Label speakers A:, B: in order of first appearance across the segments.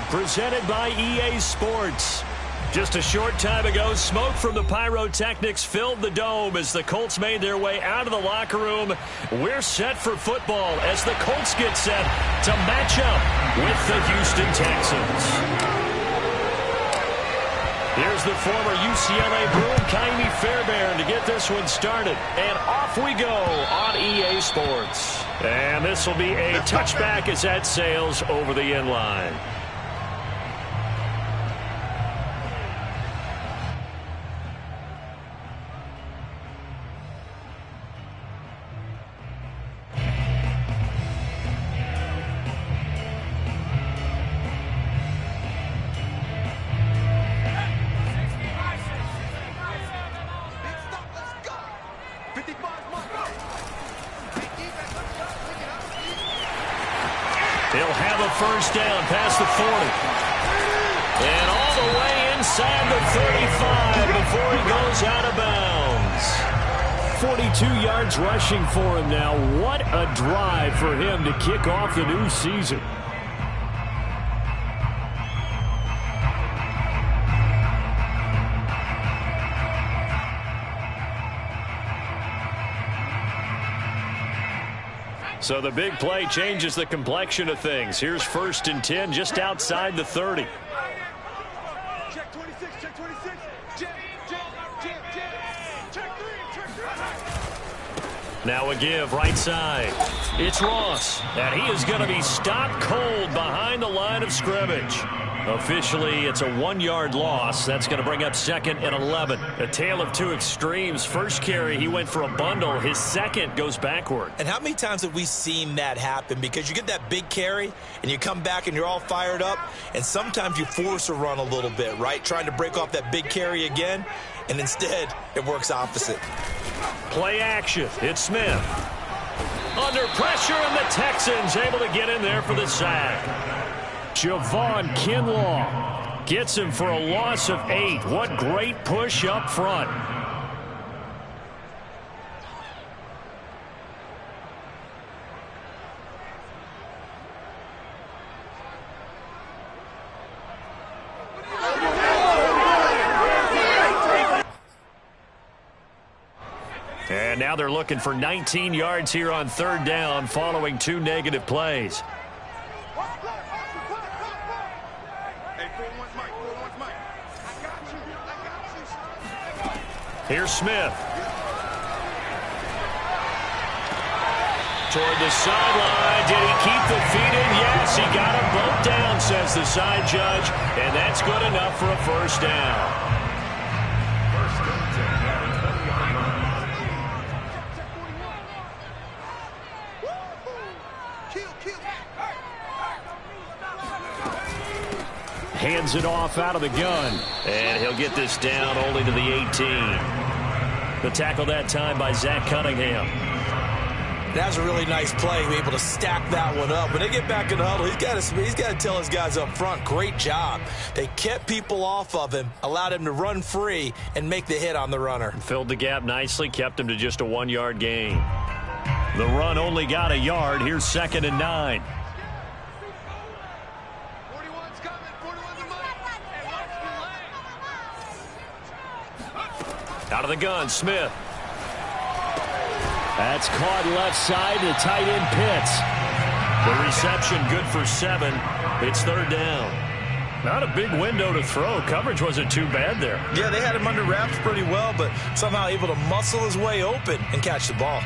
A: presented by EA Sports. Just a short time ago, smoke from the pyrotechnics filled the dome as the Colts made their way out of the locker room. We're set for football as the Colts get set to match up with the Houston Texans. Here's the former UCLA Bruin, Kaimi Fairbairn, to get this one started. And off we go on EA Sports. And this will be a touchback as that sails over the end line. He'll have a first down past the 40. And all the way inside the 35 before he goes out of bounds. 42 yards rushing for him now. What a drive for him to kick off the new season. So the big play changes the complexion of things. Here's 1st and 10 just outside the 30.
B: Check 26, check 26. Check 3.
A: Now a give right side. It's Ross. And he is going to be stopped cold behind the line of scrimmage. Officially, it's a 1-yard loss. That's going to bring up 2nd and 11. A tale of two extremes. First carry, he went for a bundle. His second goes backward.
C: And how many times have we seen that happen? Because you get that big carry, and you come back, and you're all fired up, and sometimes you force a run a little bit, right? Trying to break off that big carry again, and instead, it works opposite.
A: Play action. It's Smith. Under pressure, and the Texans able to get in there for the sack. Javon Kinlaw gets him for a loss of 8. What great push up front. And now they're looking for 19 yards here on 3rd down following 2 negative plays. Here's Smith. Toward the sideline. Did he keep the feet in? Yes, he got them both down, says the side judge. And that's good enough for a first down. Hands it off out of the gun. And he'll get this down only to the 18. The tackle that time by Zach Cunningham.
C: That's a really nice play. Be able to stack that one up. When they get back in the huddle, he's got to tell his guys up front, great job. They kept people off of him, allowed him to run free, and make the hit on the runner.
A: Filled the gap nicely, kept him to just a 1-yard gain. The run only got a yard. Here's 2nd and 9. Out of the gun, Smith. That's caught left side to tight end Pitts. The reception good for 7. It's 3rd down. Not a big window to throw. Coverage wasn't too bad there.
C: Yeah, they had him under wraps pretty well, but somehow able to muscle his way open and catch the ball.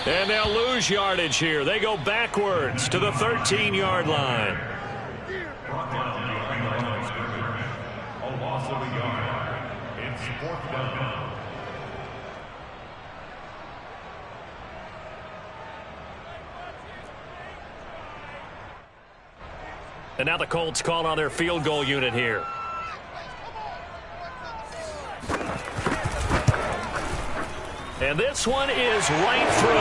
A: And they'll lose yardage here. They go backwards to the 13-yard line.
D: A loss of a yard. It's 4th down.
A: And now the Colts call on their field goal unit here. And this one is right through.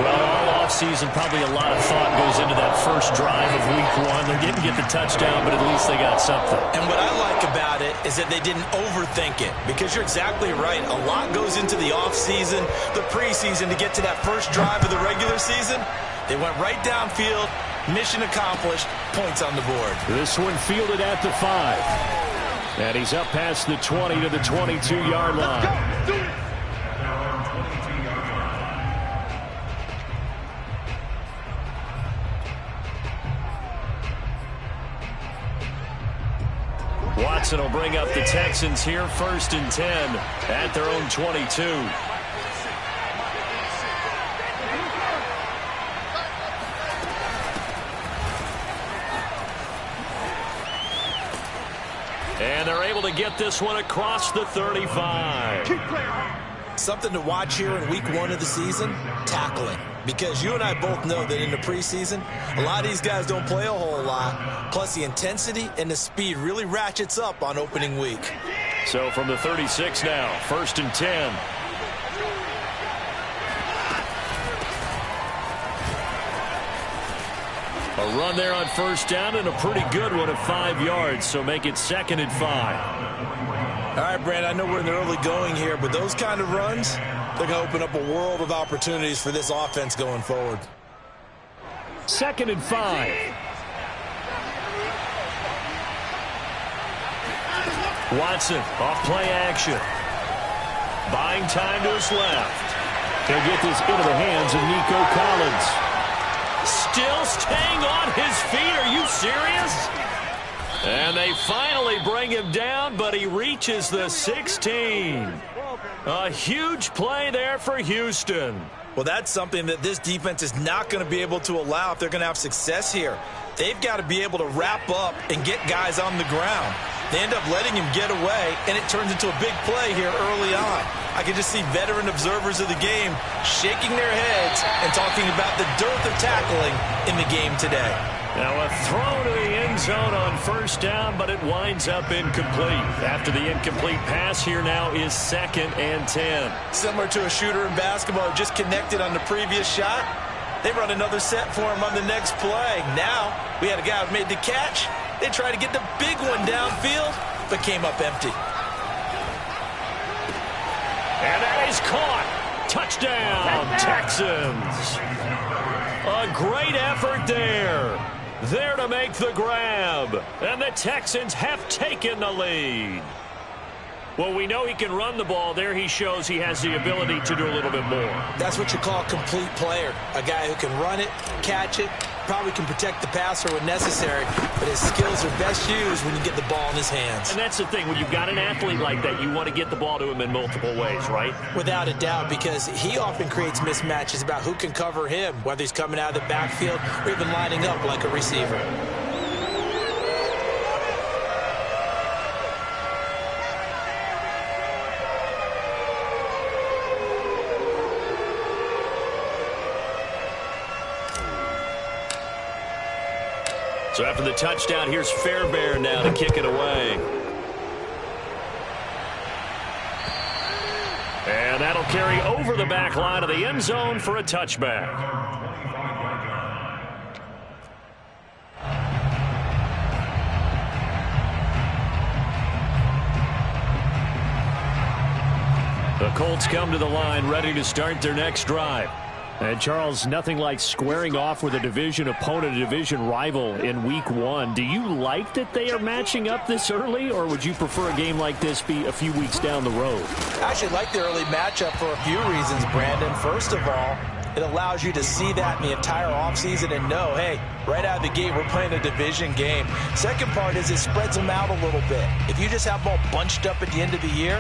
A: Well, all offseason, probably a lot of thought goes into that first drive of week 1. They didn't get the touchdown, but at least they got something.
C: And what I like about it is that they didn't overthink it, because you're exactly right. A lot goes into the offseason, the preseason to get to that first drive of the regular season. They went right downfield, mission accomplished, points on the board.
A: This one fielded at the 5. And he's up past the 20 to the 22-yard line. Watson will bring up the Texans here, 1st and 10 at their own 22. And they're able to get this one across the 35.
C: Something to watch here in week 1 of the season, tackling. Because you and I both know that in the preseason, a lot of these guys don't play a whole lot. Plus, the intensity and the speed really ratchets up on opening week.
A: So from the 36 now, 1st and 10. A run there on 1st down, and a pretty good one at 5 yards, so make it 2nd and 5.
C: All right, Brand, I know we're in the early going here, but those kind of runs, they're going to open up a world of opportunities for this offense going forward.
A: 2nd and 5. Watson, off play action. Buying time to his left. He'll get this into the hands of Nico Collins. Still staying on his feet. Are you serious? And they finally bring him down, but he reaches the 16. A huge play there for Houston.
C: Well, that's something that this defense is not going to be able to allow if they're going to have success here. They've got to be able to wrap up and get guys on the ground. They end up letting him get away, and it turns into a big play here early on. I can just see veteran observers of the game shaking their heads and talking about the dearth of tackling in the game today.
A: Now a throw to the end zone on 1st down, but it winds up incomplete. After the incomplete pass, here now is 2nd and 10.
C: Similar to a shooter in basketball who just connected on the previous shot. They run another set for him on the next play. Now we had a guy who made the catch. They tried to get the big one downfield, but came up empty.
A: And that is caught. Touchdown, Texans. A great effort there. There to make the grab. And the Texans have taken the lead. Well, we know he can run the ball. There he shows he has the ability to do a little bit more.
C: That's what you call a complete player. A guy who can run it, catch it, probably can protect the passer when necessary, but his skills are best used when you get the ball in his hands.
A: And that's the thing. When you've got an athlete like that, you want to get the ball to him in multiple ways, right?
C: Without a doubt, because he often creates mismatches about who can cover him, whether he's coming out of the backfield or even lining up like a receiver.
A: So after the touchdown, here's Fairbairn now to kick it away. And that'll carry over the back line of the end zone for a touchback. The Colts come to the line ready to start their next drive. And, Charles, nothing like squaring off with a division opponent, a division rival in week 1. Do you like that they are matching up this early, or would you prefer a game like this be a few weeks down the road?
C: I actually like the early matchup for a few reasons, Brandon. First of all, it allows you to see that in the entire offseason and know, hey, right out of the gate, we're playing a division game. Second part is it spreads them out a little bit. If you just have them all bunched up at the end of the year,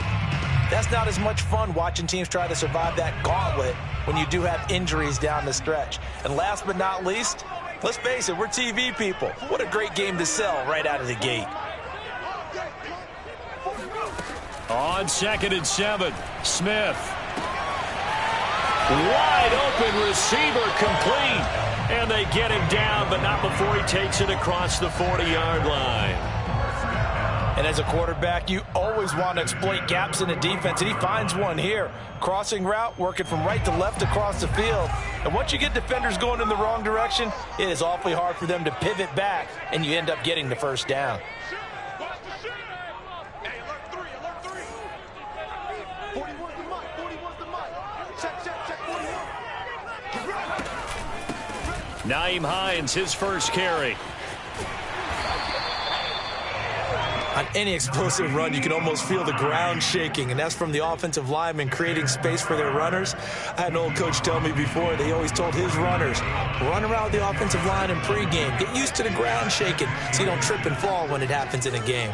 C: that's not as much fun watching teams try to survive that gauntlet when you do have injuries down the stretch. And last but not least, let's face it, we're TV people. What a great game to sell right out of the gate.
A: On 2nd and 7, Smith. Wide open receiver complete. And they get him down, but not before he takes it across the 40-yard line.
C: And as a quarterback, you always want to exploit gaps in the defense, and he finds one here. Crossing route, working from right to left across the field. And once you get defenders going in the wrong direction, it is awfully hard for them to pivot back, and you end up getting the first down.
A: Nyheim Hines, his first carry.
C: On any explosive run, you can almost feel the ground shaking, and that's from the offensive linemen creating space for their runners. I had an old coach tell me before, they always told his runners, run around the offensive line in pregame. Get used to the ground shaking so you don't trip and fall when it happens in a game.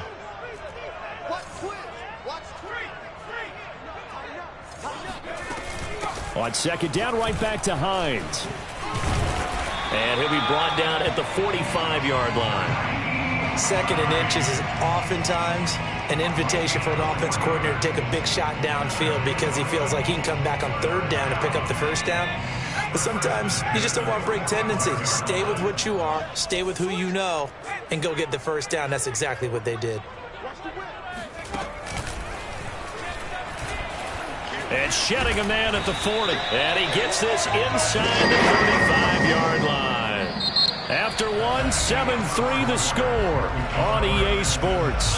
A: On second down, right back to Hines. And he'll be brought down at the 45-yard line.
C: Second and inches is oftentimes an invitation for an offense coordinator to take a big shot downfield because he feels like he can come back on third down and pick up the first down. But sometimes you just don't want to break tendency. Stay with what you are, stay with who you know, and go get the first down. That's exactly what they did.
A: And shedding a man at the 40. And he gets this inside the 35-yard line. After one, 7-3 the score on EA Sports.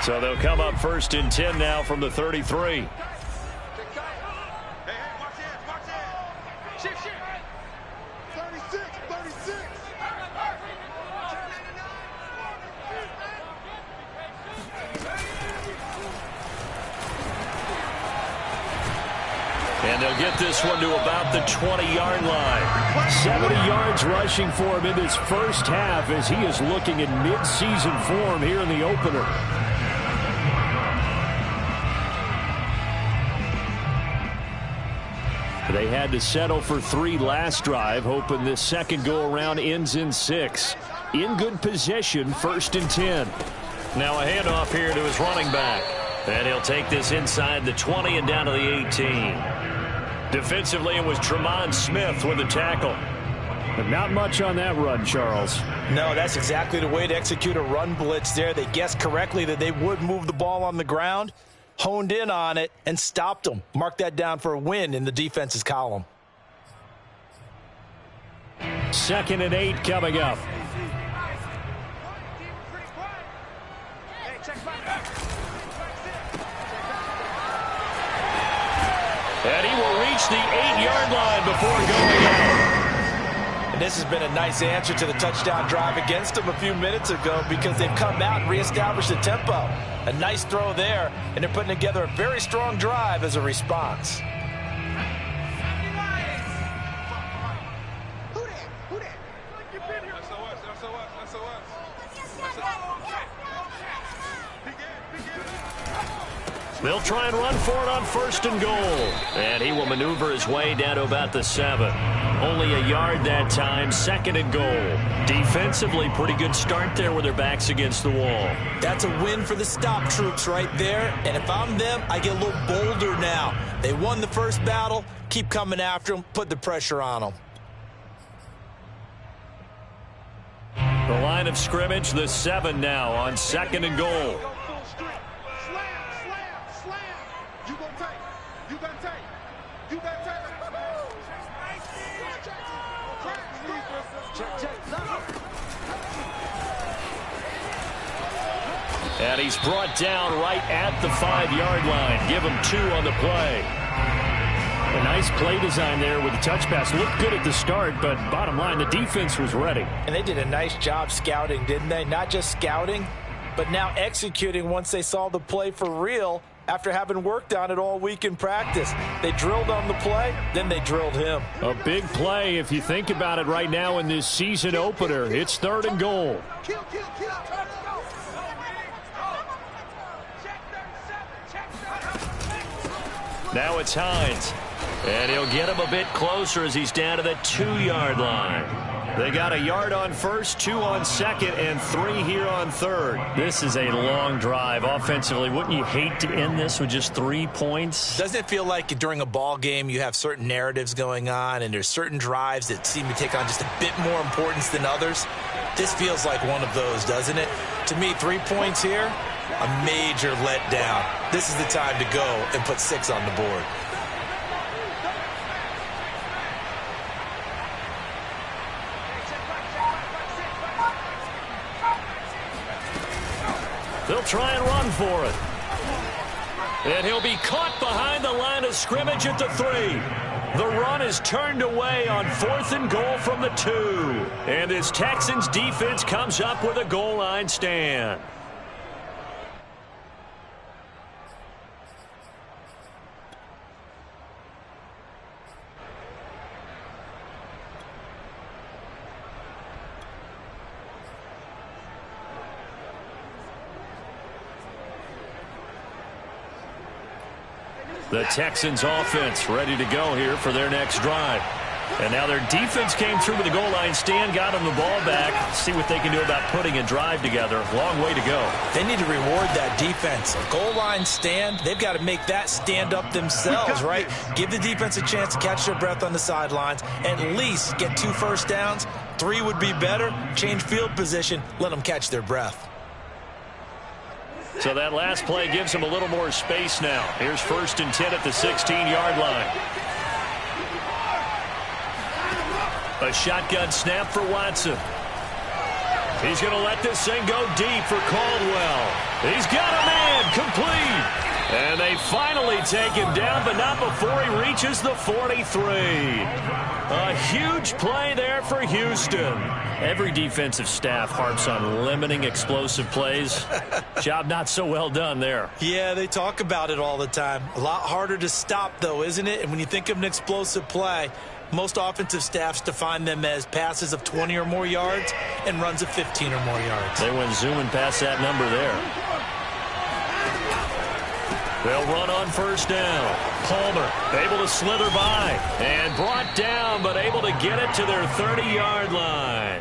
A: So they'll come up first and 10 now from the 33. And they'll get this one to about the 20-yard line. 70 yards rushing for him in this first half as he is looking in mid-season form here in the opener. They had to settle for 3 last drive, hoping this second go-around ends in 6. In good possession, first and 10. Now a handoff here to his running back. And he'll take this inside the 20 and down to the 18. Defensively, it was Tremont Smith with the tackle.
E: But not much on that run, Charles.
C: No, that's exactly the way to execute a run blitz there. They guessed correctly that they would move the ball on the ground, honed in on it, and stopped them. Mark that down for a win in the defense's column.
A: 2nd and 8 coming up. And he will reach the 8-yard line before going out.
C: And this has been a nice answer to the touchdown drive against them a few minutes ago because they've come out and reestablished the tempo. A nice throw there, and they're putting together a very strong drive as a response.
A: They'll try and run for it on 1st and goal. And he will maneuver his way down to about the 7. Only a yard that time, 2nd and goal. Defensively, pretty good start there with their backs against the wall.
C: That's a win for the stop troops right there. And if I'm them, I get a little bolder now. They won the first battle. Keep coming after them. Put the pressure on them.
A: The line of scrimmage, the 7 now on 2nd and goal. And he's brought down right at the 5-yard line. Give him 2 on the play.
E: A nice play design there with the touch pass. Looked good at the start, but bottom line, the defense was ready.
C: And they did a nice job scouting, didn't they? Not just scouting, but now executing once they saw the play for real after having worked on it all week in practice. They drilled on the play, then they drilled him.
E: A big play if you think about it right now in this season opener. It's 3rd and goal.
A: Now it's Hines. And he'll get him a bit closer as he's down to the 2-yard line. They got a yard on first, 2 on second, and 3 here on third.
E: This is a long drive offensively. Wouldn't you hate to end this with just 3 points?
C: Doesn't it feel like during a ball game you have certain narratives going on and there's certain drives that seem to take on just a bit more importance than others? This feels like one of those, doesn't it? To me, 3 points here, a major letdown. This is the time to go and put 6 on the board.
A: They'll try and run for it. And he'll be caught behind the line of scrimmage at the 3. The run is turned away on 4th and goal from the 2. And this Texans defense comes up with a goal line stand. The Texans offense ready to go here for their next drive. And now their defense came through with the goal line stand, got them the ball back. See what they can do about putting a drive together. Long way to go.
C: They need to reward that defense. A goal line stand, they've got to make that stand up themselves, right? Give the defense a chance to catch their breath on the sidelines. At least get 2 first downs. 3 would be better. Change field position. Let them catch their breath.
A: So that last play gives them a little more space now. Here's 1st and 10 at the 16-yard line. A shotgun snap for Watson. He's going to let this thing go deep for Caldwell. He's got a man, complete. And they finally take him down, but not before he reaches the 43. A huge play there for Houston.
E: Every defensive staff harps on limiting explosive plays. Job not so well done there.
C: Yeah, they talk about it all the time. A lot harder to stop, though, isn't it? And when you think of an explosive play, most offensive staffs define them as passes of 20 or more yards and runs of 15 or more yards.
E: They went zooming past that number there.
A: They'll run on 1st down. Palmer able to slither by and brought down, but able to get it to their 30-yard line.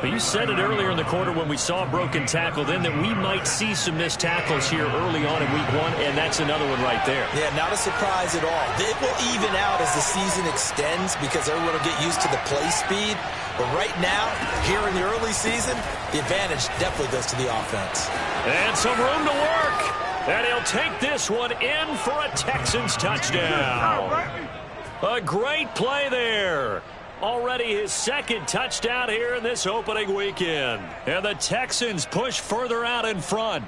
E: But you said it earlier in the quarter when we saw a broken tackle then that we might see some missed tackles here early on in week 1, and that's another one right there.
C: Yeah, not a surprise at all. It will even out as the season extends because everyone will get used to the play speed. But right now, here in the early season, the advantage definitely goes to the offense.
A: And some room to work. And he'll take this one in for a Texans touchdown. A great play there. Already his 2nd touchdown here in this opening weekend. And the Texans push further out in front.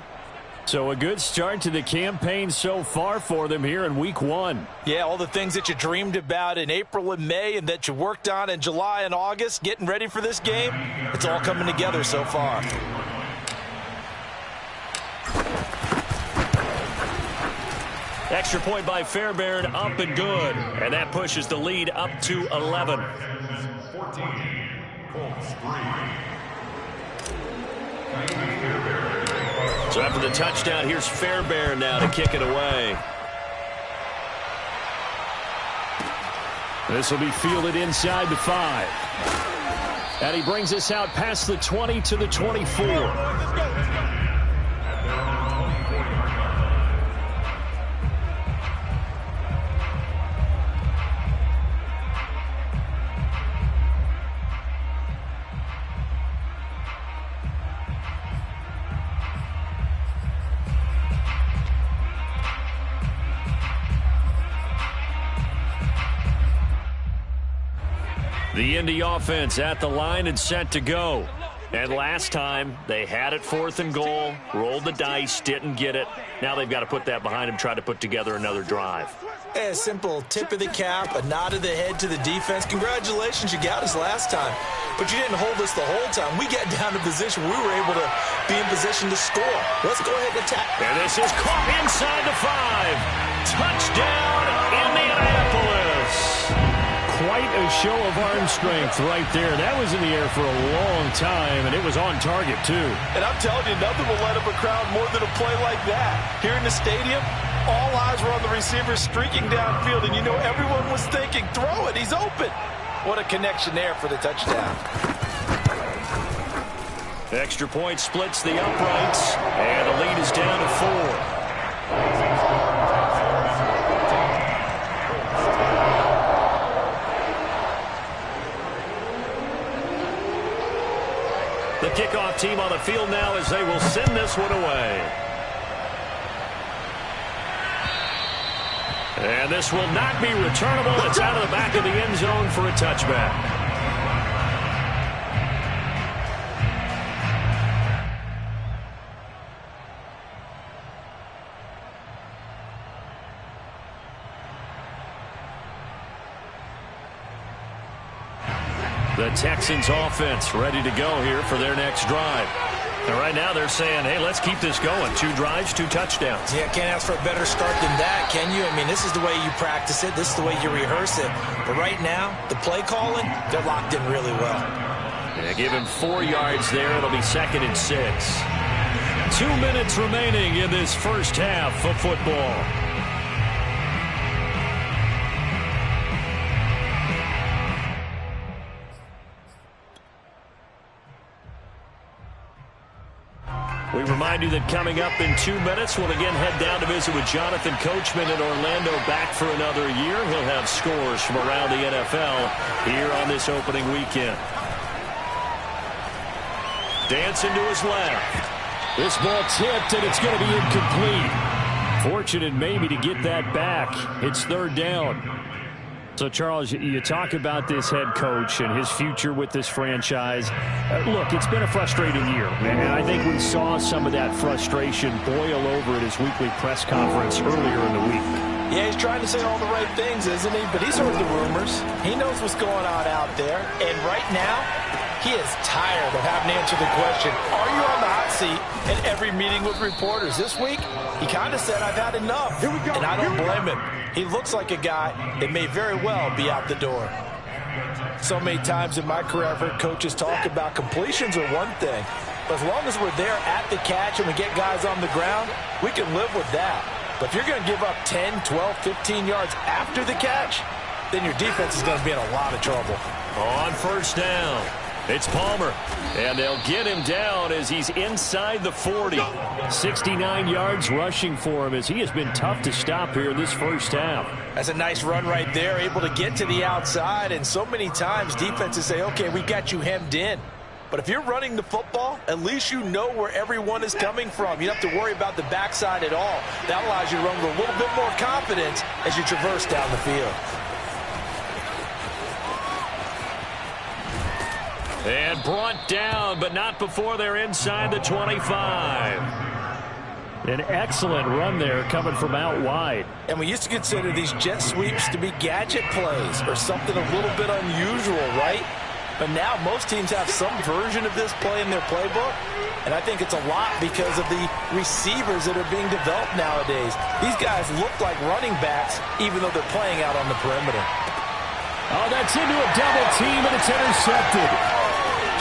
E: So a good start to the campaign so far for them here in week 1.
C: Yeah, all the things that you dreamed about in April and May and that you worked on in July and August, getting ready for this game, it's all coming together so far.
A: Extra point by Fairbairn, up and good. And that pushes the lead up to 11.
D: 14, Colts 3.
A: So after the touchdown, here's Fairbairn now to kick it away.
E: This will be fielded inside the 5. And he brings us out past the 20 to the 24.
A: The Indy offense at the line and set to go. And last time, they had it 4th and goal, rolled the dice, didn't get it. Now they've got to put that behind them, try to put together another drive.
C: A simple tip of the cap, a nod of the head to the defense. Congratulations, you got us last time. But you didn't hold us the whole time. We got down to position where we were able to be in position to score. Let's go ahead and attack.
A: And this is caught inside the 5. Touchdown, Indianapolis.
E: Quite a show of arm strength right there. That was in the air for a long time, and it was on target, too.
C: And I'm telling you, nothing will light up a crowd more than a play like that. Here in the stadium, all eyes were on the receiver streaking downfield, and you know everyone was thinking, throw it, he's open. What a connection there for the touchdown.
A: Extra point splits the uprights, and the lead is down to 4. The kickoff team on the field now as they will send this one away. And this will not be returnable. It's out of the back of the end zone for a touchback. The Texans offense ready to go here for their next drive. And right now they're saying, hey, let's keep this going. 2 drives, 2 touchdowns.
C: Yeah, can't ask for a better start than that, can you? I mean, this is the way you practice it. This is the way you rehearse it. But right now, the play calling, they're locked in really well.
A: Yeah, give him 4 yards there. It'll be 2nd and 6. 2 minutes remaining in this first half of football. We remind you that coming up in 2 minutes, we'll again head down to visit with Jonathan Coachman in Orlando, back for another year. He'll have scores from around the NFL here on this opening weekend. Dancing to his left. This ball tipped, and it's going to be incomplete. Fortunate maybe to get that back. It's 3rd down. So, Charles, you talk about this head coach and his future with this franchise. Look, it's been a frustrating year, and I think we saw some of that frustration boil over at his weekly press conference earlier in the week.
C: Yeah, he's trying to say all the right things, isn't he? But he's heard the rumors. He knows what's going on out there. And right now, he is tired of having to answer the question, are you on the hot seat in every meeting with reporters? This week, he kind of said, I've had enough.
B: Here we go.
C: And I don't blame him. He looks like a guy that may very well be out the door. So many times in my career, I've heard coaches talk about completions are one thing. But as long as we're there at the catch and we get guys on the ground, we can live with that. But if you're going to give up 10, 12, 15 yards after the catch, then your defense is going to be in a lot of trouble.
A: On 1st down, it's Palmer. And they'll get him down as he's inside the 40. 69 yards rushing for him as he has been tough to stop here in this first half.
C: That's a nice run right there, able to get to the outside. And so many times defenses say, okay, we got you hemmed in. But if you're running the football, at least you know where everyone is coming from. You don't have to worry about the backside at all. That allows you to run with a little bit more confidence as you traverse down the field.
A: And brought down, but not before they're inside the 25.
E: An excellent run there coming from out wide.
C: And we used to consider these jet sweeps to be gadget plays or something a little bit unusual, right? But now most teams have some version of this play in their playbook. And I think it's a lot because of the receivers that are being developed nowadays. These guys look like running backs even though they're playing out on the perimeter.
E: Oh, that's into a double team, and it's intercepted.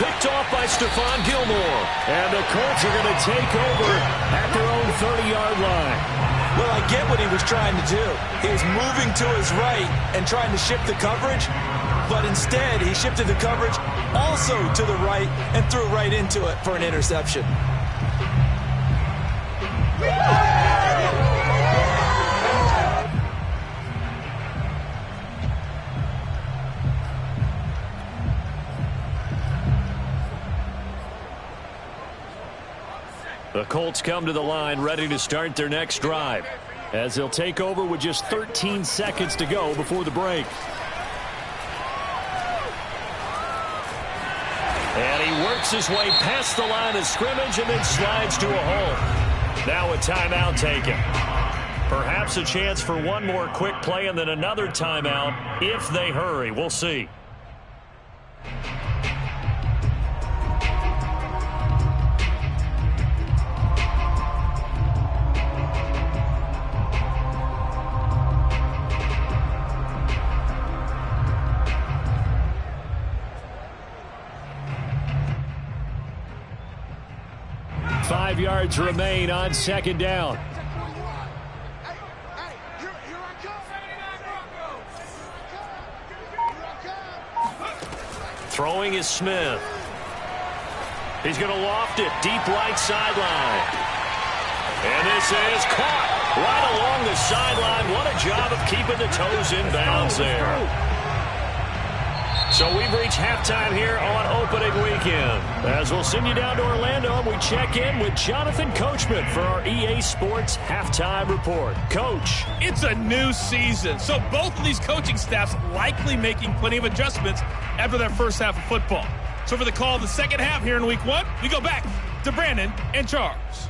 A: Picked off by Stephon Gilmore.
E: And the Colts are going to take over at their own 30-yard line.
C: Well, I get what he was trying to do. He was moving to his right and trying to shift the coverage, but instead he shifted the coverage also to the right and threw right into it for an interception.
A: The Colts come to the line ready to start their next drive as they'll take over with just 13 seconds to go before the break. And he works his way past the line of scrimmage and then slides to a hole. Now a timeout taken. Perhaps a chance for one more quick play and then another timeout if they hurry. We'll see. Yards remain on 2nd down. Throwing is Smith. He's going to loft it deep right sideline. And this is caught right along the sideline. What a job of keeping the toes in bounds there. So we've reached halftime here on opening weekend. As we'll send you down to Orlando, we check in with Jonathan Coachman for our EA Sports Halftime Report. Coach.
F: It's a new season, so both of these coaching staffs likely making plenty of adjustments after their first half of football. So for the call of the second half here in week one, we go back to Brandon and Charles.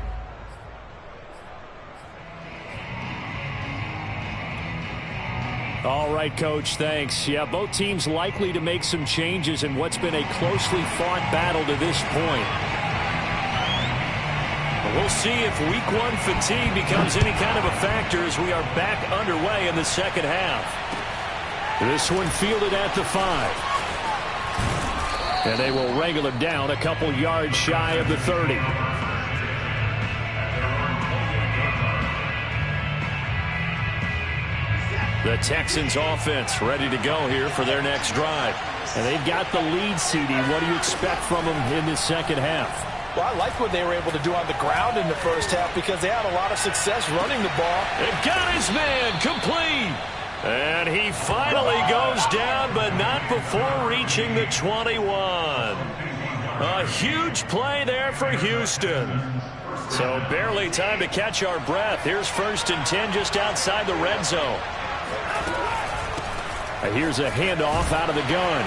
A: All right, Coach, thanks. Yeah, both teams likely to make some changes in what's been a closely fought battle to this point. We'll see if week one fatigue becomes any kind of a factor as we are back underway in the second half. This one fielded at the 5. And they will wrangle him down a couple yards shy of the 30. The Texans offense ready to go here for their next drive. And they've got the lead, CD. What do you expect from them in the second half?
C: Well, I like what they were able to do on the ground in the first half because they had a lot of success running the ball.
A: They've got his man complete. And he finally goes down, but not before reaching the 21. A huge play there for Houston. So barely time to catch our breath. Here's 1st and 10 just outside the red zone. Here's a handoff out of the gun.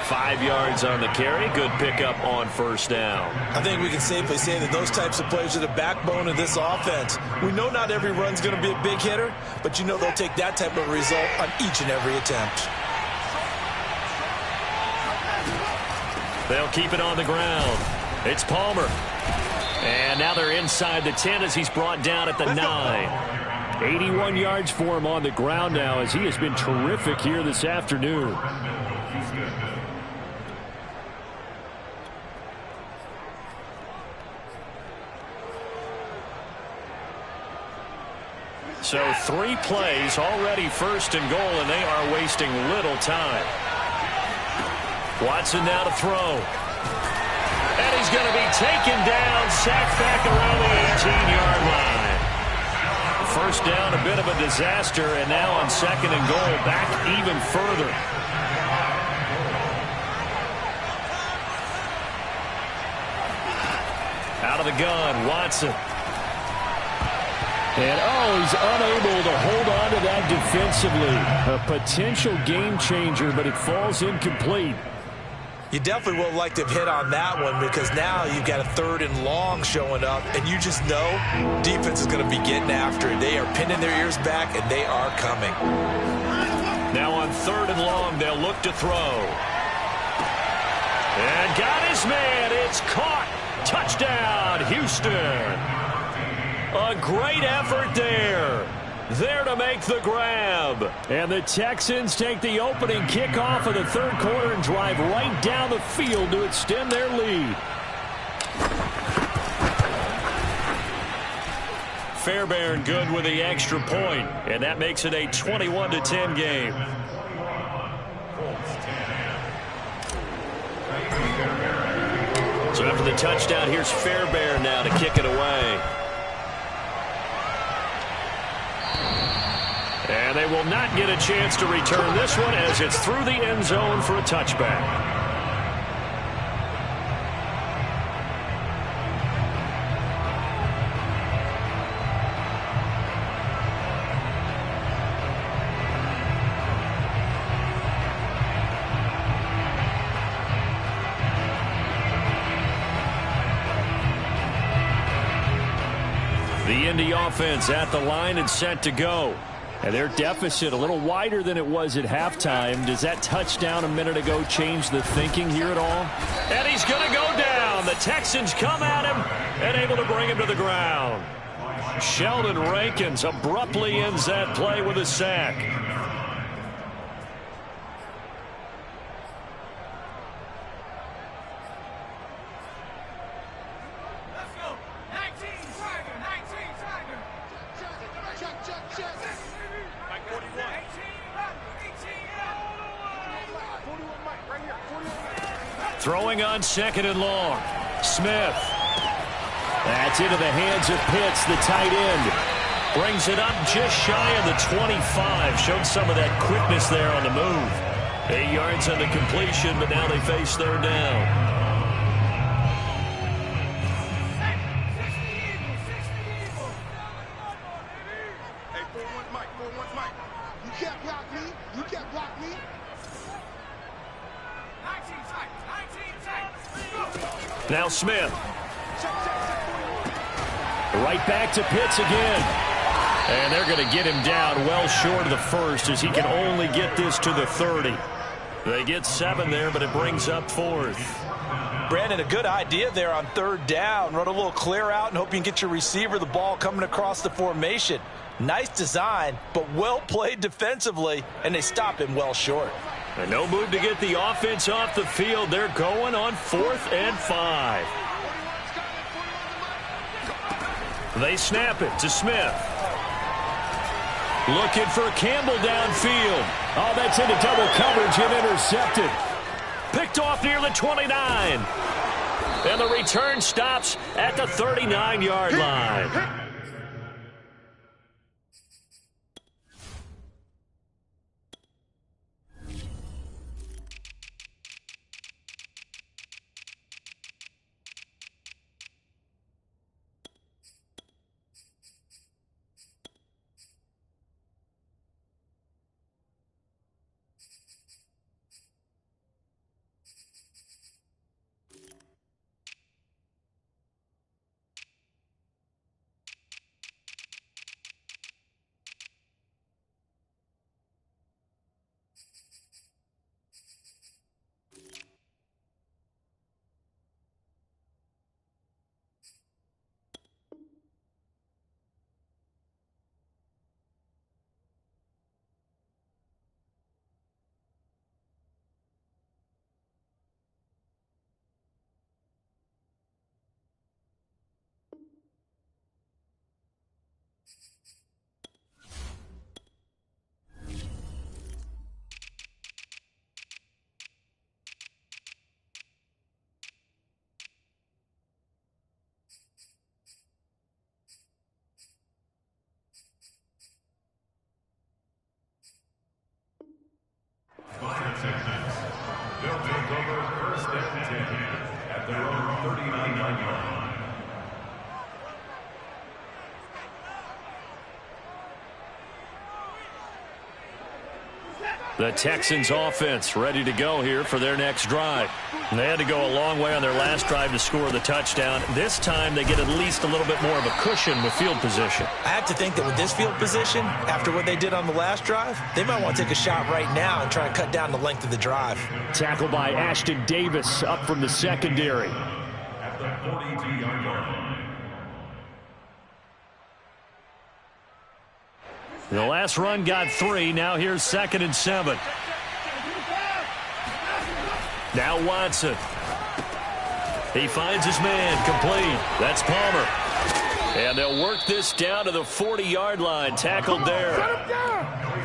A: 5 yards on the carry. Good pickup on first down.
C: I think we can safely say that those types of plays are the backbone of this offense. We know not every run's going to be a big hitter, but you know they'll take that type of result on each and every attempt.
A: They'll keep it on the ground. It's Palmer. And now they're inside the 10 as he's brought down at the 9. 81 yards for him on the ground now as he has been terrific here this afternoon. So 3 plays already 1st and goal, and they are wasting little time. Watson now to throw. And he's going to be taken down, sacked back around the 18-yard line. First down, a bit of a disaster, and now on 2nd and goal, back even further. Out of the gun, Watson. And, he's unable to hold on to that defensively. A potential game changer, but it falls incomplete.
C: You definitely would have liked to have hit on that one because now you've got a 3rd and long showing up, and you just know defense is going to be getting after it. They are pinning their ears back, and they are coming.
A: Now on 3rd and long, they'll look to throw. And got his man. It's caught. Touchdown, Houston. A great effort there. There to make the grab. And the Texans take the opening kickoff of the 3rd quarter and drive right down the field to extend their lead. Fairbairn good with the extra point, and that makes it a 21-10 game. So after the touchdown, here's Fairbairn now to kick it away. And they will not get a chance to return this one as it's through the end zone for a touchback. The Indy offense at the line and set to go. And their deficit a little wider than it was at halftime. Does that touchdown a minute ago change the thinking here at all? And he's going to go down. The Texans come at him and able to bring him to the ground. Sheldon Rankins abruptly ends that play with a sack. Throwing on 2nd and long. Smith. That's into the hands of Pitts, the tight end. Brings it up just shy of the 25. Showed some of that quickness there on the move. 8 yards on the completion, but now they face 3rd down. Now Smith. Right back to Pitts again. And they're going to get him down well short of the first as he can only get this to the 30. They get 7 there, but it brings up 4th.
C: Brandon, a good idea there on 3rd down. Run a little clear out and hope you can get your receiver the ball coming across the formation. Nice design, but well played defensively, and they stop him well short.
A: And no move to get the offense off the field. They're going on 4th and 5. They snap it to Smith. Looking for Campbell downfield. Oh, that's into double coverage and intercepted. Picked off near the 29. And the return stops at the 39-yard line.
D: Texans. They'll take over 1st and 10 at their own 39-yard line.
A: The Texans offense ready to go here for their next drive. They had to go a long way on their last drive to score the touchdown. This time they get at least a little bit more of a cushion with field position.
C: I have to think that with this field position, after what they did on the last drive, they might want to take a shot right now and try and cut down the length of the drive.
A: Tackled by Ashton Davis up from the secondary.
D: At the 42-yard line.
A: The last run got 3. Now here's 2nd and 7. Now Watson. He finds his man complete. That's Palmer. And they'll work this down to the 40-yard line. Tackled there.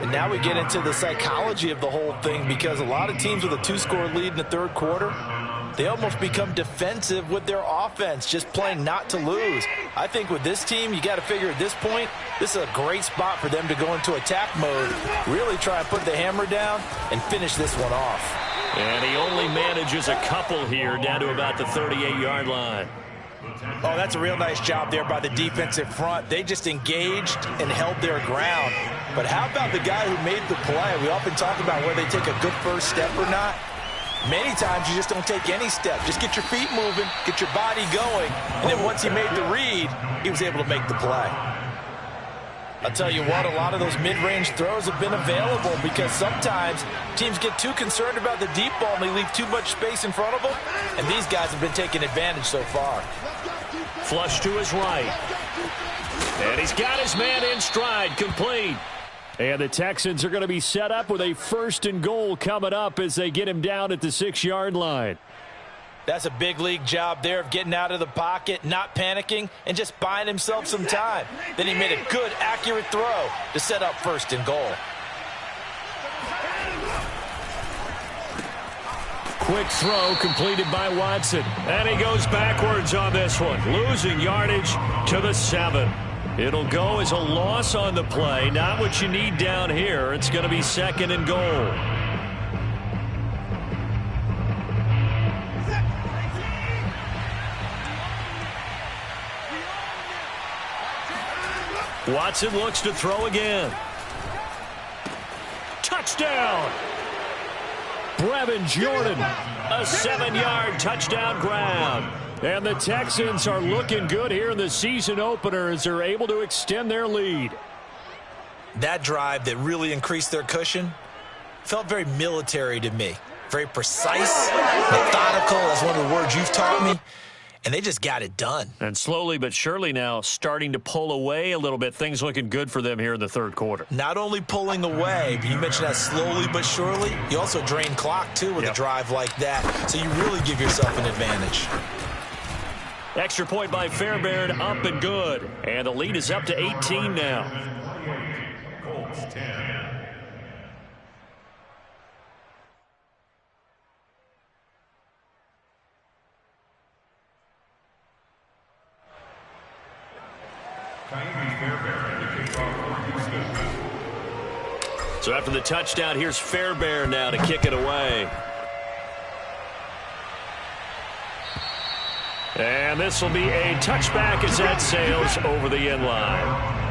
C: And now we get into the psychology of the whole thing, because a lot of teams with a 2-score lead in the 3rd quarter, they almost become defensive with their offense, just playing not to lose. I think with this team, you got to figure at this point, this is a great spot for them to go into attack mode, really try and put the hammer down and finish this one off.
A: And he only manages a couple here down to about the 38-yard line.
C: Oh, that's a real nice job there by the defensive front. They just engaged and held their ground. But how about the guy who made the play? We often talk about whether they take a good first step or not. Many times you just don't take any step. Just get your feet moving, get your body going, and then once he made the read, he was able to make the play. I'll tell you what, a lot of those mid-range throws have been available because sometimes teams get too concerned about the deep ball and they leave too much space in front of them, and these guys have been taking advantage so far.
A: Flush to his right. And he's got his man in stride, complete. And the Texans are going to be set up with a 1st and goal coming up as they get him down at the 6-yard line.
C: That's a big league job there of getting out of the pocket, not panicking, and just buying himself some time. Then he made a good, accurate throw to set up 1st and goal.
A: Quick throw completed by Watson. And he goes backwards on this one, losing yardage to the 7. It'll go as a loss on the play. Not what you need down here. It's going to be 2nd and goal. Watson looks to throw again. Touchdown! Brevin Jordan, a 7-yard touchdown grab. And the Texans are looking good here in the season opener as they're able to extend their lead.
C: That drive that really increased their cushion felt very military to me. Very precise, methodical, that's one of the words you've taught me. And they just got it done.
A: And slowly but surely now starting to pull away a little bit. Things looking good for them here in the third quarter.
C: Not only pulling away, but you mentioned that slowly but surely. You also drain clock, too, with a drive like that. So you really give yourself an advantage.
A: Extra point by Fairbairn, up and good. And the lead is up to 18 now.
D: Colts 10.
A: So after the touchdown, here's Fairbairn now to kick it away. And this will be a touchback as that sails over the end line.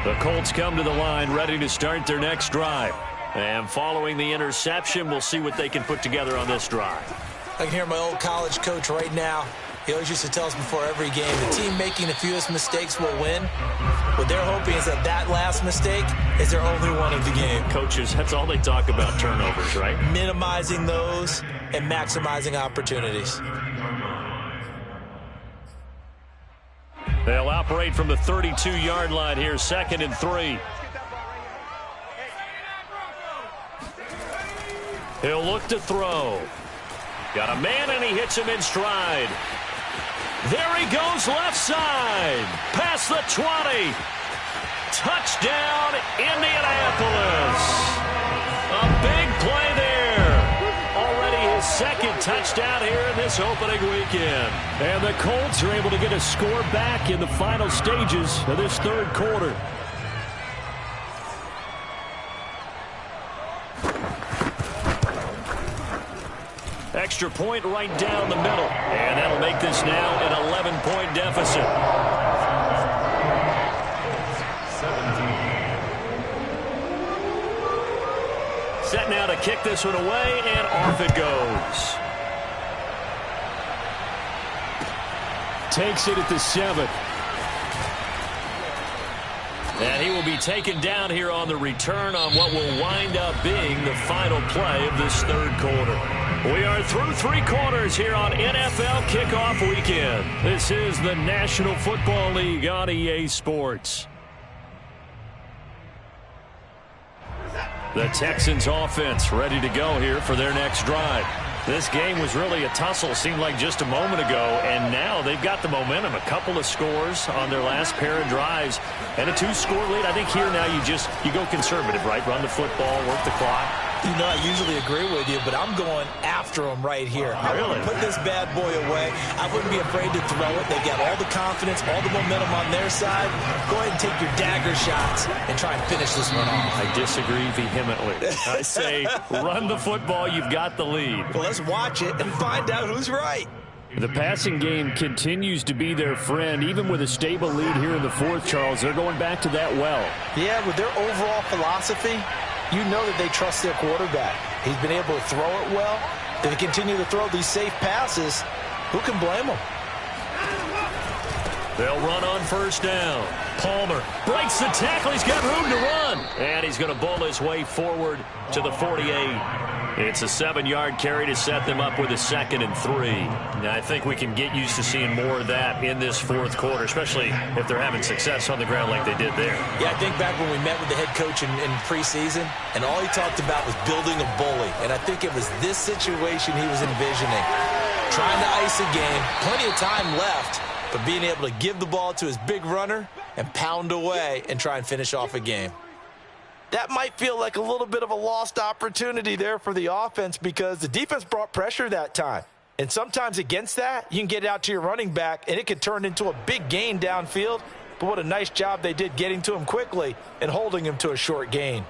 A: The Colts come to the line ready to start their next drive. And following the interception, we'll see what they can put together on this drive.
C: I can hear my old college coach right now. He always used to tell us before every game, the team making the fewest mistakes will win. What they're hoping is that that last mistake is their only one of the game.
A: Coaches, that's all they talk about, turnovers, right?
C: Minimizing those and maximizing opportunities.
A: They'll operate from the 32-yard line here, 2nd and 3. He'll look to throw. Got a man, and he hits him in stride. There he goes left side. Past the 20. Touchdown, Indianapolis. A big play there. Already his 2nd touchdown here in this opening weekend. And the Colts are able to get a score back in the final stages of this third quarter. Extra point right down the middle. And that'll make this now an 11-point deficit.
D: 17.
A: Set now to kick this one away, and off it goes. Takes it at the 7. And he will be taken down here on the return on what will wind up being the final play of this third quarter. We are through 3 quarters here on NFL Kickoff Weekend. This is the National Football League on EA Sports. The Texans offense ready to go here for their next drive. This game was really a tussle, seemed like just a moment ago, and now they've got the momentum. A couple of scores on their last pair of drives, and a 2-score lead. I think here now you go conservative, right? Run the football, work the clock.
C: You know, I usually agree with you, but I'm going after him right here. I want to put this bad boy away. I wouldn't be afraid to throw it. They've got all the confidence, all the momentum on their side. Go ahead and take your dagger shots and try and finish this one off.
A: I disagree vehemently. I say run the football. You've got the lead.
C: Well, let's watch it and find out who's right.
A: The passing game continues to be their friend. Even with a stable lead here in the fourth, Charles, they're going back to that well.
C: Yeah, with their overall philosophy, you know that they trust their quarterback. He's been able to throw it well. If they continue to throw these safe passes, who can blame them?
A: They'll run on first down. Palmer breaks the tackle. He's got room to run. And he's going to bowl his way forward to the 48. It's a 7-yard carry to set them up with a 2nd and 3. Now, I think we can get used to seeing more of that in this fourth quarter, especially if they're having success on the ground like they did there.
C: Yeah, I think back when we met with the head coach in preseason, and all he talked about was building a bully. And I think it was this situation he was envisioning. Trying to ice a game, plenty of time left, but being able to give the ball to his big runner and pound away and try and finish off a game. That might feel like a little bit of a lost opportunity there for the offense because the defense brought pressure that time. And sometimes against that, you can get out to your running back, and it could turn into a big gain downfield. But what a nice job they did getting to him quickly and holding him to a short gain.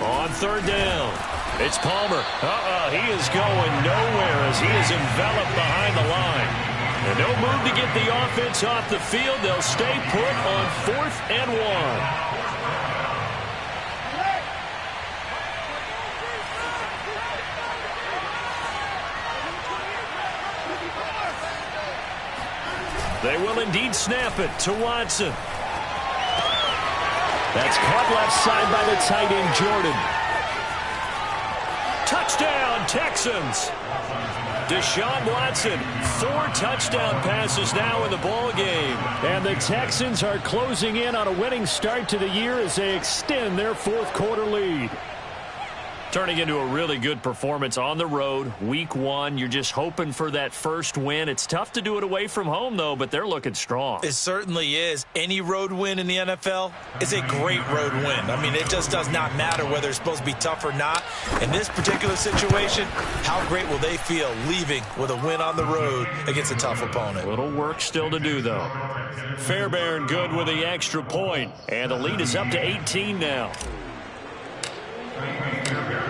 A: On 3rd down, it's Palmer. He is going nowhere as he is enveloped behind the line. And no move to get the offense off the field. They'll stay put on 4th and 1. They will indeed snap it to Watson. That's caught left side by the tight end, Jordan. Touchdown, Texans. Deshaun Watson, 4 touchdown passes now in the ball game.
E: And the Texans are closing in on a winning start to the year as they extend their fourth quarter lead.
A: Turning into a really good performance on the road. Week 1, you're just hoping for that first win. It's tough to do it away from home, though, but they're looking strong.
C: It certainly is. Any road win in the NFL is a great road win. I mean, it just does not matter whether it's supposed to be tough or not. In this particular situation, how great will they feel leaving with a win on the road against a tough opponent?
A: Little work still to do, though. Fairbairn good with the extra point, and the lead is up to 18 now.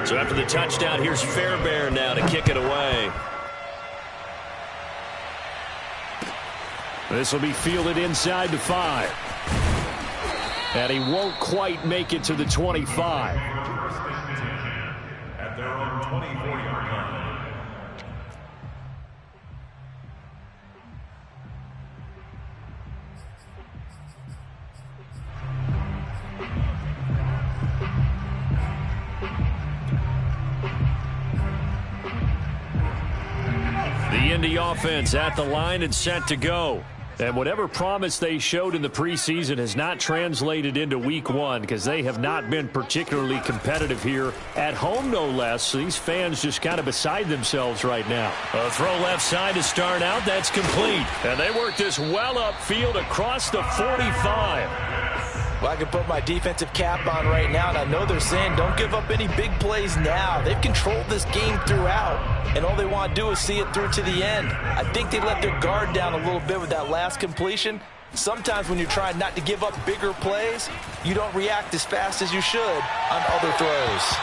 A: So after the touchdown, here's Fairbairn now to kick it away.
E: This will be fielded inside the 5. And he won't quite make it to the 25.
D: At their own 24-yard line.
A: The Indy offense at the line and set to go.
E: And whatever promise they showed in the preseason has not translated into week 1 because they have not been particularly competitive here at home, no less. So these fans just kind of beside themselves right now.
A: A throw left side to start out. That's complete. And they work this well upfield across the 45.
C: Well, I can put my defensive cap on right now, and I know they're saying don't give up any big plays now. They've controlled this game throughout, and all they want to do is see it through to the end. I think they let their guard down a little bit with that last completion. Sometimes when you're trying not to give up bigger plays, you don't react as fast as you should on other throws.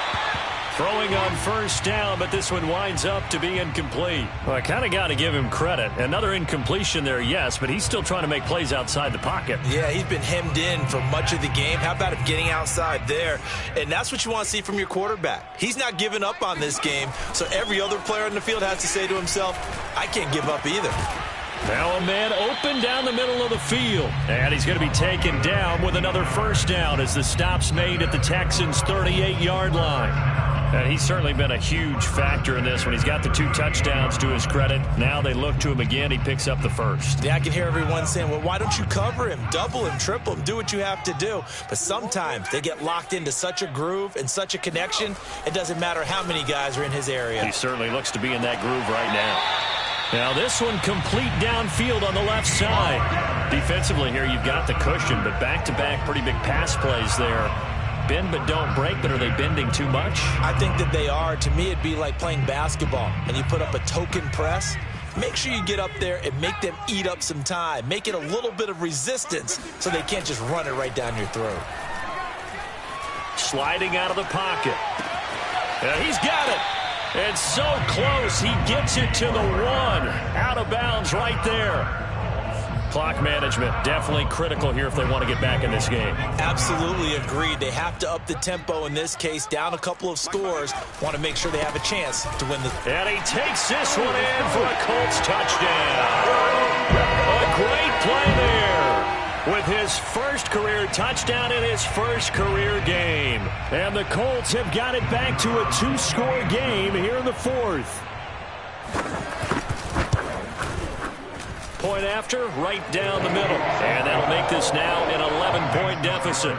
A: Throwing on 1st down, but this one winds up to be incomplete. Well, I kind of got to give him credit. Another incompletion there, yes, but he's still trying to make plays outside the pocket.
C: Yeah, he's been hemmed in for much of the game. How about him getting outside there? And that's what you want to see from your quarterback. He's not giving up on this game, so every other player in the field has to say to himself, I can't give up either.
A: Now a man open down the middle of the field. And he's going to be taken down with another 1st down as the stop's made at the Texans' 38-yard line. And he's certainly been a huge factor in this when he's got the 2 touchdowns to his credit. Now they look to him again. He picks up the 1st.
C: Yeah, I can hear everyone saying, well, why don't you cover him, double him, triple him, do what you have to do. But sometimes they get locked into such a groove and such a connection, it doesn't matter how many guys are in his area.
A: He certainly looks to be in that groove right now. Now this one complete downfield on the left side. Defensively here, you've got the cushion, but back-to-back pretty big pass plays there. Bend but don't break, but are they bending too much?
C: I think that they are. To me, it'd be like playing basketball, and you put up a token press. Make sure you get up there and make them eat up some time. Make it a little bit of resistance so they can't just run it right down your throat.
A: Sliding out of the pocket. He's got it. It's so close. He gets it to the 1. Out of bounds right there. Clock management, definitely critical here if they want to get back in this game.
C: Absolutely agreed. They have to up the tempo in this case, down a couple of scores. Want to make sure they have a chance to win the...
A: And he takes this one in for a Colts touchdown. A great play there with his first career touchdown in his first career game.
E: And the Colts have got it back to a 2-score game here in the fourth.
A: Point after, right down the middle. And that'll make this now an 11-point deficit.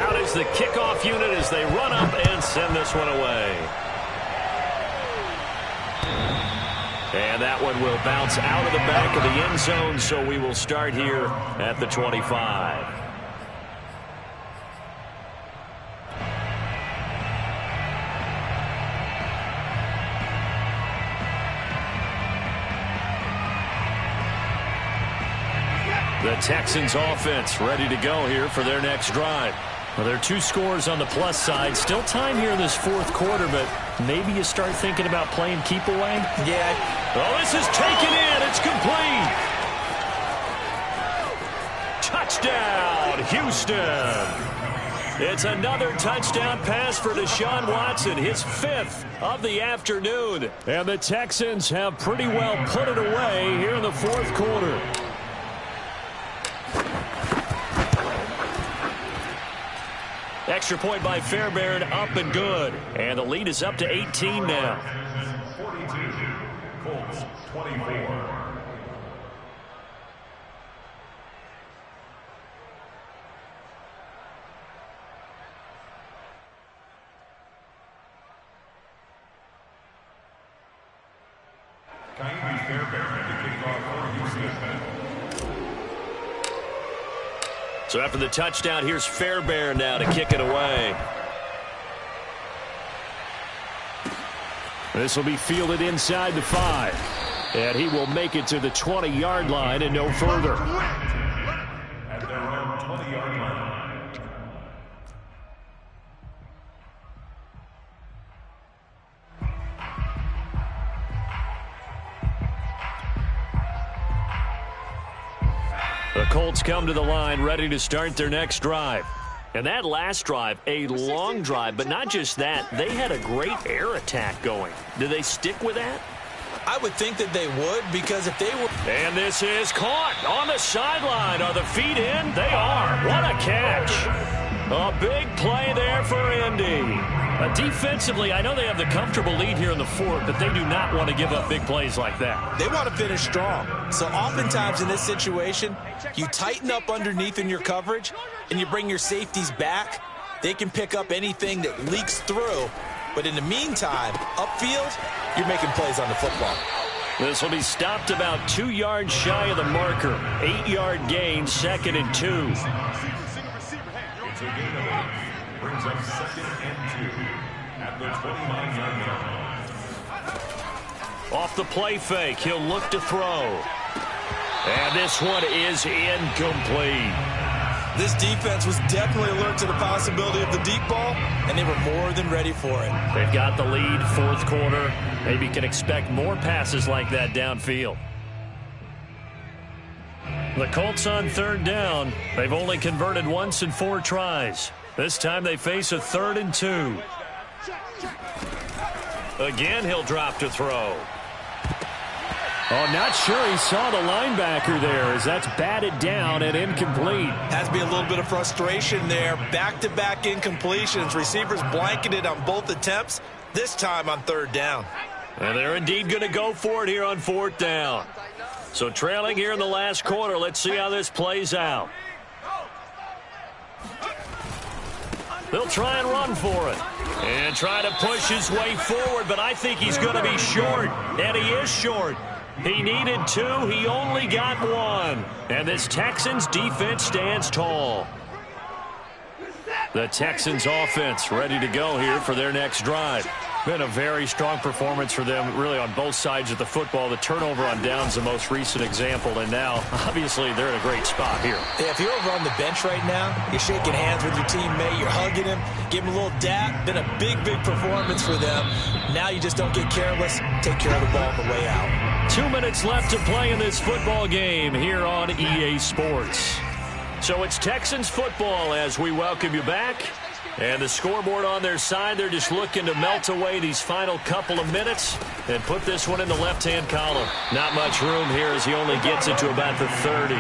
A: Out is the kickoff unit as they run up and send this one away. And that one will bounce out of the back of the end zone, so we will start here at the 25. The Texans offense ready to go here for their next drive. Well, there are 2 scores on the plus side. Still time here in this fourth quarter, but maybe you start thinking about playing keep away.
C: Yeah.
A: Oh, this is taken in. It's complete. Touchdown, Houston. It's another touchdown pass for Deshaun Watson, his 5th of the afternoon.
E: And the Texans have pretty well put it away here in the fourth quarter.
A: Extra point by Fairbairn, up and good. And the lead is up to 18 now.
D: 42, Colts 24. Kyrie Fairbairn to kick off for Houston.
A: So after the touchdown, here's Fairbairn now to kick it away.
E: This will be fielded inside the 5. And he will make it to the 20-yard line and no further.
D: At their own 20-yard line.
A: The Colts come to the line ready to start their next drive. And that last drive, a long drive, but not just that. They had a great air attack going. Do they stick with that?
C: I would think that they would, because if they were...
A: And this is caught on the sideline. Are the feet in? They are. What a catch. A big play there for Indy.
E: Defensively, I know they have the comfortable lead here in the fourth, but they do not want to give up big plays like that.
C: They want to finish strong. So oftentimes in this situation, you tighten up underneath in your coverage, and you bring your safeties back. They can pick up anything that leaks through. But in the meantime, upfield, you're making plays on the football.
A: This will be stopped about 2 yards shy of the marker. 8-yard gain, 2nd and 2.
D: It's a gain of 8. Brings up 2nd and 2 at the 29-yard line.
A: Off the play fake, he'll look to throw. And this one is incomplete.
C: This defense was definitely alert to the possibility of the deep ball, and they were more than ready for it.
A: They've got the lead, fourth quarter. Maybe can expect more passes like that downfield. The Colts on 3rd down. They've only converted once in 4 tries. This time they face a 3rd and 2. Again, he'll drop to throw.
E: Oh, not sure he saw the linebacker there as that's batted down and incomplete.
C: Has to be a little bit of frustration there. Back-to-back incompletions. Receivers blanketed on both attempts, this time on 3rd down.
A: And they're indeed going to go for it here on 4th down. So trailing here in the last quarter, let's see how this plays out. They'll try and run for it. And try to push his way forward, but I think he's going to be short. And he is short. He needed 2. He only got 1. And this Texans defense stands tall. The Texans offense ready to go here for their next drive.
E: Been a very strong performance for them, really, on both sides of the football. The turnover on downs, the most recent example, and now, obviously, they're in a great spot here.
C: Yeah, if you're over on the bench right now, you're shaking hands with your teammate, you're hugging him, give him a little dap. Been a big, big performance for them. Now you just don't get careless. Take care of the ball on the way out.
E: 2 minutes left to play in this football game here on EA Sports. So it's Texans football as we welcome you back. And the scoreboard on their side, they're just looking to melt away these final couple of minutes and put this one in the left-hand column. Not much room here as he only gets it to about the 30.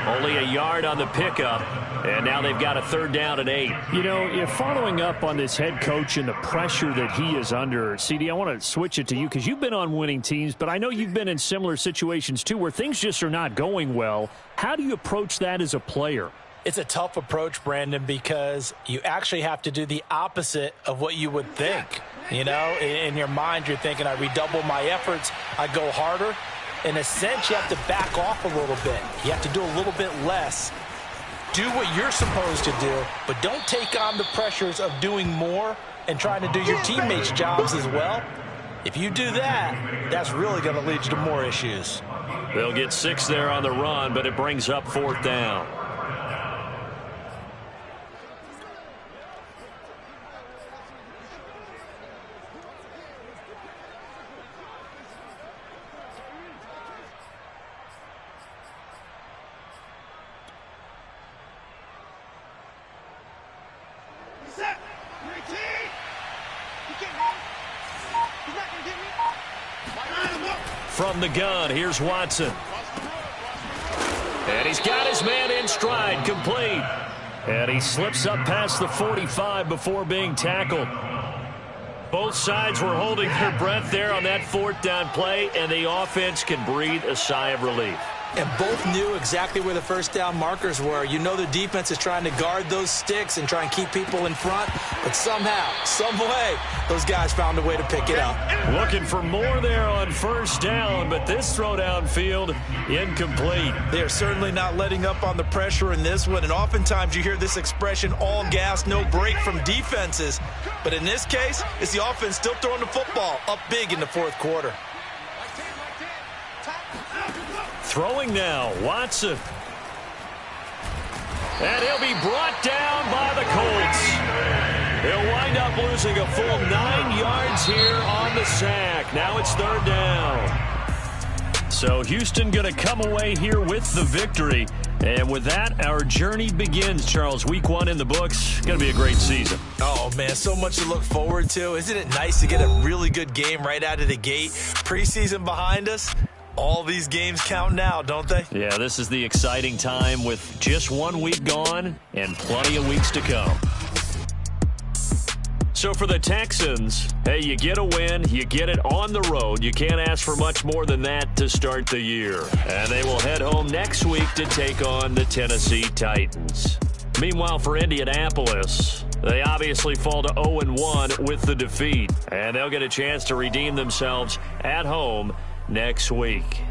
E: Only a yard on the pickup, and now they've got a 3rd down and 8. You know, if following up on this head coach and the pressure that he is under, CD, I want to switch it to you because you've been on winning teams, but I know you've been in similar situations too where things just are not going well. How do you approach that as a player?
C: It's a tough approach, Brandon, because you actually have to do the opposite of what you would think. You know, in your mind, you're thinking, I redouble my efforts, I go harder. In a sense, you have to back off a little bit. You have to do a little bit less. Do what you're supposed to do, but don't take on the pressures of doing more and trying to do your teammates' jobs as well. If you do that, that's really going to lead you to more issues.
E: They'll get 6 there on the run, but it brings up 4th down. From the gun, here's Watson. And he's got his man in stride, complete. And he slips up past the 45 before being tackled. Both sides were holding their breath there on that 4th down play, and the offense can breathe a sigh of relief.
C: And both knew exactly where the 1st down markers were. You know the defense is trying to guard those sticks and try and keep people in front. But somehow, some way, those guys found a way to pick it up.
E: Looking for more there on 1st down, but this throw downfield incomplete.
C: They are certainly not letting up on the pressure in this one. And oftentimes you hear this expression, all gas, no break from defenses. But in this case, it's the offense still throwing the football up big in the 4th quarter.
E: Throwing now, Watson. And he'll be brought down by the Colts. He'll wind up losing a full 9 yards here on the sack. Now it's 3rd down. So Houston going to come away here with the victory. And with that, our journey begins, Charles. Week 1 in the books. Going to be a great season.
C: Oh, man, so much to look forward to. Isn't it nice to get a really good game right out of the gate? Preseason behind us. All these games count now, don't they?
E: Yeah, this is the exciting time with just 1 week gone and plenty of weeks to come. So for the Texans, hey, you get a win, you get it on the road. You can't ask for much more than that to start the year. And they will head home next week to take on the Tennessee Titans. Meanwhile, for Indianapolis, they obviously fall to 0-1 with the defeat. And they'll get a chance to redeem themselves at home next week.